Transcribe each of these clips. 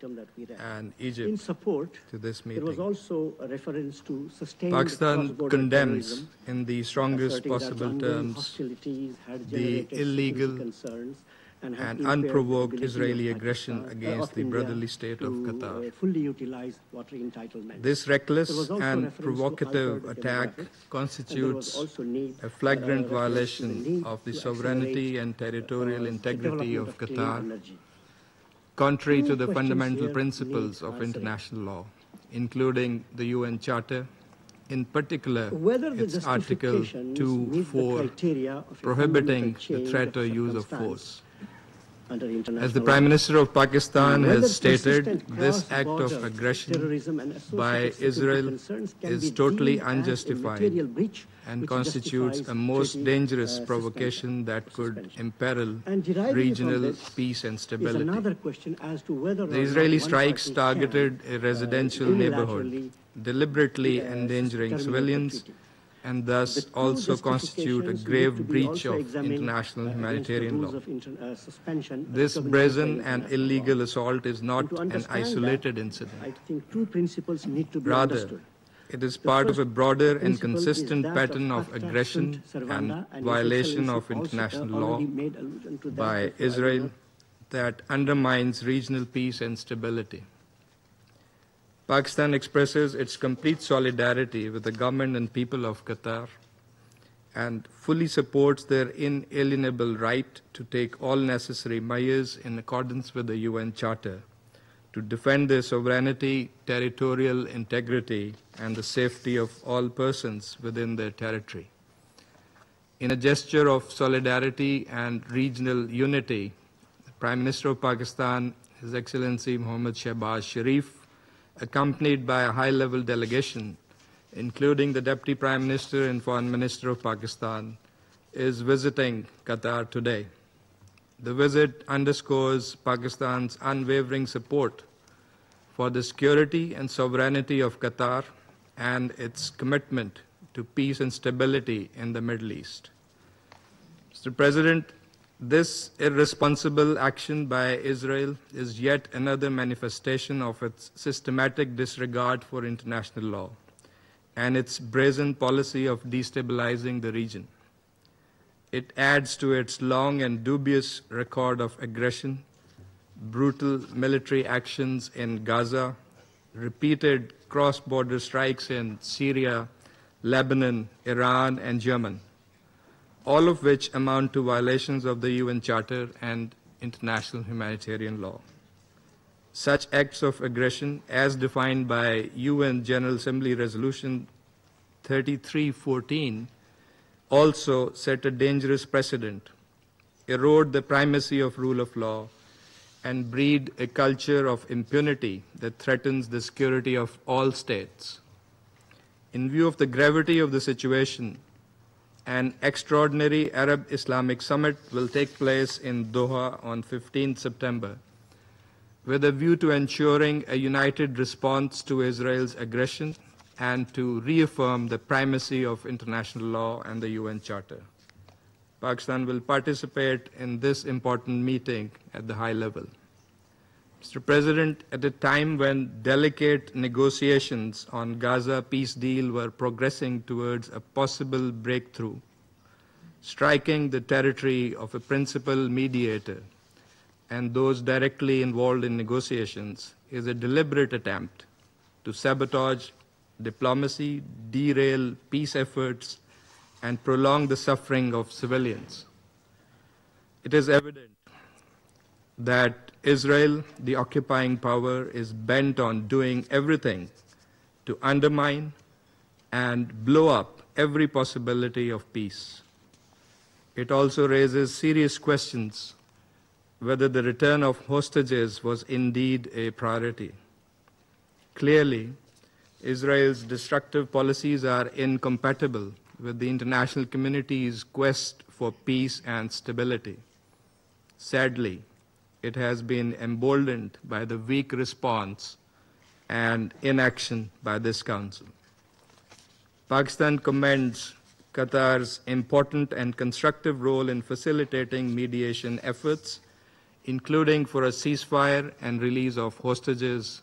and Egypt in support, to this there was meeting. also a reference to sustained Pakistan cross-border condemns terrorism, in the strongest asserting that possible ongoing terms hostilities had the generated illegal security concerns and had and impaired the unprovoked ability Israeli of aggression Pakistan, against of the India brotherly state of Qatar. to fully utilize water entitlements. This There reckless was also and reference to provocative altered attack demographics, and there was constitutes also a flagrant reference to the violation need of the to sovereignty accelerate, and territorial the integrity development of clean Qatar, energy. contrary to Two the questions fundamental here principles need of answering. international law, including the UN Charter, in particular Whether the its Article justifications 2, meet the 4, criteria of a prohibiting fundamental the change threat or of use of circumstance force. under international As the law. Prime Minister of Pakistan Whether has stated, persistent this act cross-border of aggression terrorism and by associated security Israel concerns can is be totally deemed as a unjustified material breach and which constitutes justifies a most treaty, dangerous suspension provocation that could suspension. imperil And deriving from regional this peace and is stability. another question as to whether The or Israeli not one strikes party targeted can, a residential neighborhood, unilaterally, deliberately endangering terminate the civilians, treaty. and thus The two also constitute a justifications need grave to be breach also of examined, international against the humanitarian rules law. of suspension This recognized by brazen and international illegal law. assault is And not to an understand isolated that, incident. I think two principles need to be Rather, understood. it is The part of a first broader and principle is consistent that pattern of pacta aggression sunt servanda, and and violation His of Excellency international also, law already made allusion to that, by therefore I will Israel not that undermines regional peace and stability. Pakistan expresses its complete solidarity with the government and people of Qatar and fully supports their inalienable right to take all necessary measures in accordance with the UN Charter to defend their sovereignty, territorial integrity, and the safety of all persons within their territory. In a gesture of solidarity and regional unity, the Prime Minister of Pakistan, His Excellency Mohammad Shehbaz Sharif, accompanied by a high-level delegation, including the Deputy Prime Minister and Foreign Minister of Pakistan, is visiting Qatar today. The visit underscores Pakistan's unwavering support for the security and sovereignty of Qatar and its commitment to peace and stability in the Middle East. Mr. President, this irresponsible action by Israel is yet another manifestation of its systematic disregard for international law and its brazen policy of destabilizing the region. It adds to its long and dubious record of aggression, brutal military actions in Gaza, repeated cross-border strikes in Syria, Lebanon, Iran, and Yemen, all of which amount to violations of the UN Charter and international humanitarian law. Such acts of aggression, as defined by UN General Assembly Resolution 3314, also set a dangerous precedent, erode the primacy of rule of law, and breed a culture of impunity that threatens the security of all states. In view of the gravity of the situation, an extraordinary Arab-Islamic summit will take place in Doha on 15 September, with a view to ensuring a united response to Israel's aggression and to reaffirm the primacy of international law and the UN Charter. Pakistan will participate in this important meeting at the high level. Mr. President, at a time when delicate negotiations on Gaza peace deal were progressing towards a possible breakthrough, striking the territory of a principal mediator and those directly involved in negotiations is a deliberate attempt to sabotage diplomacy, derail peace efforts, and prolong the suffering of civilians. It is evident that Israel, the occupying power, is bent on doing everything to undermine and blow up every possibility of peace. It also raises serious questions whether the return of hostages was indeed a priority. Clearly, Israel's destructive policies are incompatible with the international community's quest for peace and stability. Sadly, it has been emboldened by the weak response and inaction by this Council. Pakistan commends Qatar's important and constructive role in facilitating mediation efforts including for a ceasefire and release of hostages,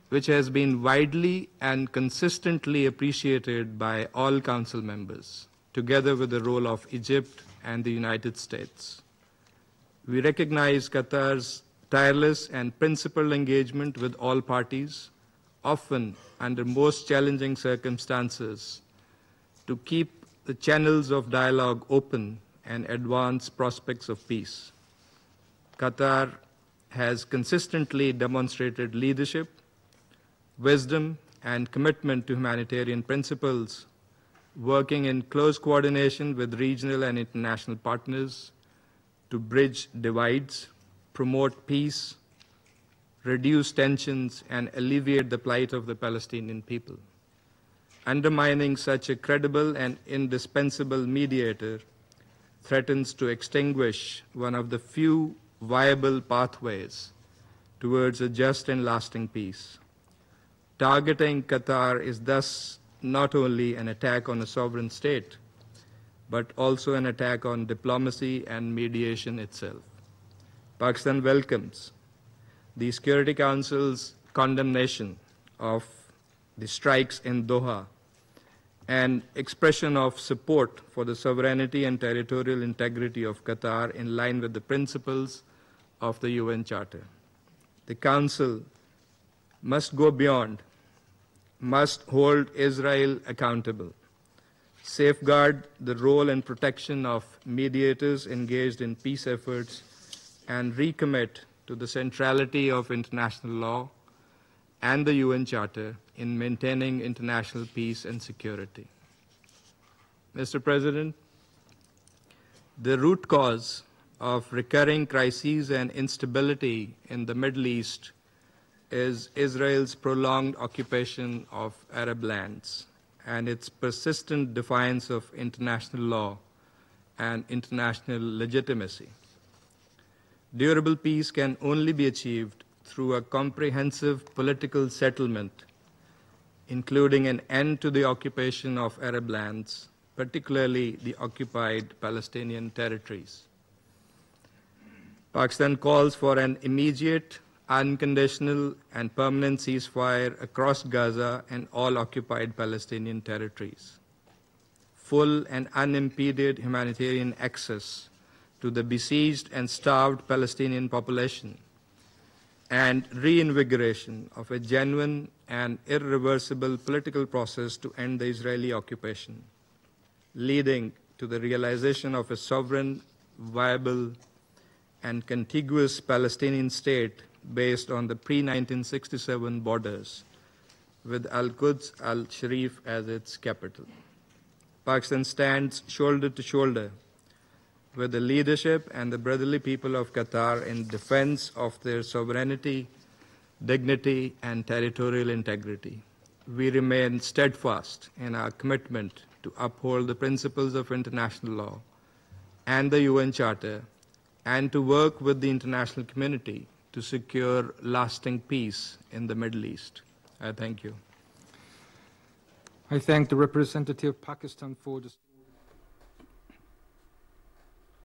which has been widely and consistently appreciated by all Council members, together with the role of Egypt and the United States. We recognize Qatar's tireless and principled engagement with all parties, often under most challenging circumstances, to keep the channels of dialogue open and advance prospects of peace. Qatar has consistently demonstrated leadership, wisdom, and commitment to humanitarian principles, working in close coordination with regional and international partners to bridge divides, promote peace, reduce tensions, and alleviate the plight of the Palestinian people. Undermining such a credible and indispensable mediator threatens to extinguish one of the few viable pathways towards a just and lasting peace. Targeting Qatar is thus not only an attack on a sovereign state, but also an attack on diplomacy and mediation itself. Pakistan welcomes the Security Council's condemnation of the strikes in Doha and expression of support for the sovereignty and territorial integrity of Qatar in line with the principles of the UN Charter. The Council must go beyond, must hold Israel accountable, safeguard the role and protection of mediators engaged in peace efforts, and recommit to the centrality of international law and the UN Charter in maintaining international peace and security. Mr. President, the root cause of recurring crises and instability in the Middle East is Israel's prolonged occupation of Arab lands and its persistent defiance of international law and international legitimacy. Durable peace can only be achieved through a comprehensive political settlement, including an end to the occupation of Arab lands, particularly the occupied Palestinian territories. Pakistan calls for an immediate, unconditional, and permanent ceasefire across Gaza and all occupied Palestinian territories. Full and unimpeded humanitarian access to the besieged and starved Palestinian population, and reinvigoration of a genuine and irreversible political process to end the Israeli occupation, leading to the realization of a sovereign, viable, and contiguous Palestinian state based on the pre-1967 borders, with Al-Quds al-Sharif as its capital. Pakistan stands shoulder to shoulder with the leadership and the brotherly people of Qatar in defense of their sovereignty, dignity, and territorial integrity. We remain steadfast in our commitment to uphold the principles of international law and the UN Charter, and to work with the international community to secure lasting peace in the Middle East. I thank you. I thank the representative of Pakistan for this.